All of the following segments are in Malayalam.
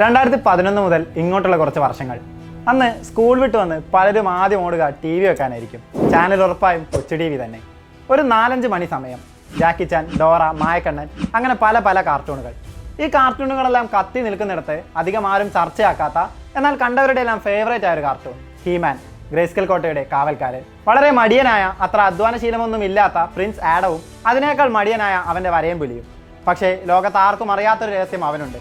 2011 മുതൽ ഇങ്ങോട്ടുള്ള കുറച്ച് വർഷങ്ങൾ. അന്ന് സ്കൂൾ വിട്ട് വന്ന് പലരും ആദ്യം ഓടുക TV വെക്കാനായിരിക്കും. ചാനൽ ഉറപ്പായും കൊച്ചു TV തന്നെ. ഒരു 4-5 മണി സമയം. ജാക്കി ചാൻ, ഡോറ, മായക്കണ്ണൻ, അങ്ങനെ പല കാർട്ടൂണുകൾ. ഈ കാർട്ടൂണുകളെല്ലാം കത്തി നിൽക്കുന്നിടത്ത് അധികം ആരും ചർച്ചയാക്കാത്ത, എന്നാൽ കണ്ടവരുടെ എല്ലാം ഫേവറേറ്റ് ആയ ഒരു കാർട്ടൂൺ ഹീമാൻ, ഗ്രേസ്കൽ കോട്ടയുടെ കാവൽക്കാരൻ. വളരെ മടിയനായ, അത്ര അധ്വാനശീലമൊന്നും ഇല്ലാത്ത പ്രിൻസ് ആഡവും അതിനേക്കാൾ മടിയനായ അവൻ്റെ വരയൻ പുലിയും. പക്ഷേ ലോകത്ത് ആർക്കും അറിയാത്തൊരു രഹസ്യം അവനുണ്ട്.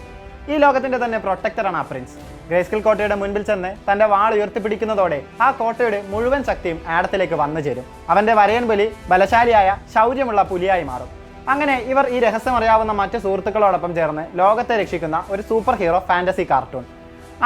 ഈ ലോകത്തിൻ്റെ തന്നെ പ്രൊട്ടക്ടറാണ് ആ പ്രിൻസ്. ഗ്രേസ്കൽ കോട്ടയുടെ മുൻപിൽ ചെന്ന് തൻ്റെ വാൾ ഉയർത്തിപ്പിടിക്കുന്നതോടെ ആ കോട്ടയുടെ മുഴുവൻ ശക്തിയും ആഡത്തിലേക്ക് വന്നു ചേരും. അവൻ്റെ വരയൻ പുലി ബലശാലിയായ, ശൗര്യമുള്ള പുലിയായി മാറും. അങ്ങനെ ഇവർ ഈ രഹസ്യം അറിയാവുന്ന മറ്റ് സുഹൃത്തുക്കളോടൊപ്പം ചേർന്ന് ലോകത്തെ രക്ഷിക്കുന്ന ഒരു സൂപ്പർ ഹീറോ ഫാന്റസി കാർട്ടൂൺ.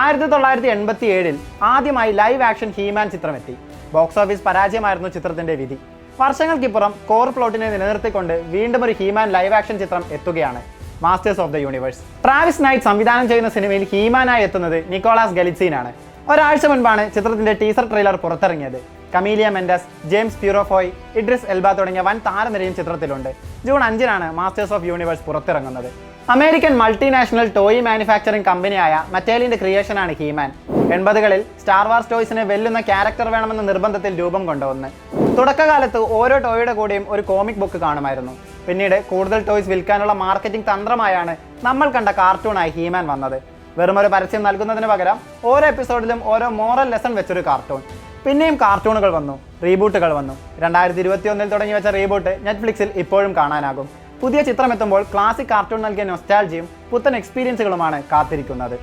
1987 ആദ്യമായി ലൈവ് ആക്ഷൻ ഹീമാൻ ചിത്രമെത്തി. ബോക്സ് ഓഫീസ് പരാജയമായിരുന്നു ചിത്രത്തിന്റെ വിധി. വർഷങ്ങൾക്കിപ്പുറം കോർ പ്ലോട്ടിനെ നിലനിർത്തിക്കൊണ്ട് വീണ്ടും ഒരു ഹീമാൻ ലൈവ് ആക്ഷൻ ചിത്രം എത്തുകയാണ്, masters of the universe. Travis night സംവിധാനം ചെയ്യുന്ന സിനിമയിൽ ഹീമാനായി എത്തുന്നത് നിക്കോളാസ് ഗലിറ്റ്സീനാണ്. ഒരാഴ്ച മുൻപാണ് ചിത്രത്തിന്റെ ടീസർ ട്രെയിലർ പുറത്തിറങ്ങിയത്. Camellia Mendes, James പ്യൂറോഫോയ്, Idris Elba തുടങ്ങിയ വൻ താരനിരയും ചിത്രത്തിലുണ്ട്. ജൂൺ 5-നാണ് മാസ്റ്റേഴ്സ് ഓഫ് യൂണിവേഴ്സ് പുറത്തിറങ്ങുന്നത്. അമേരിക്കൻ മൾട്ടിനാഷണൽ ടോയ് മാനുഫാക്ചറിംഗ് കമ്പനിയായ മറ്റേലിന്റെ ക്രിയേഷനാണ് ഹീമാൻ. 80കളിൽ സ്റ്റാർ വാർസ് ടോയ്സിനെ വെല്ലുന്ന ക്യാരക്ടർ വേണമെന്ന നിർബന്ധത്തിൽ രൂപം കൊണ്ടുവന്ന്. തുടക്കകാലത്ത് ഓരോ ടോയുടെ കൂടെയും ഒരു കോമിക് ബുക്ക് കാണുമായിരുന്നു. പിന്നീട് കൂടുതൽ ടോയ്സ് വിൽക്കാനുള്ള മാർക്കറ്റിംഗ് തന്ത്രമായാണ് നമ്മൾ കണ്ട കാർട്ടൂണായി ഹീമാൻ വന്നത്. വെറുമൊരു പരസ്യം നൽകുന്നതിന് പകരം ഓരോ എപ്പിസോഡിലും ഓരോ മോറൽ ലെസൺ വെച്ചൊരു കാർട്ടൂൺ. പിന്നെയും കാർട്ടൂണുകൾ വന്നു, റീബൂട്ടുകൾ വന്നു. 2021 തുടങ്ങി വെച്ച റീബൂട്ട് നെറ്റ്ഫ്ലിക്സിൽ ഇപ്പോഴും കാണാനാകും. പുതിയ ചിത്രം എത്തുമ്പോൾ ക്ലാസിക് കാർട്ടൂൺ നൽകിയ നൊസ്റ്റാൾജിയും പുത്തൻ എക്സ്പീരിയൻസുകളുമാണ് കാത്തിരിക്കുന്നത്.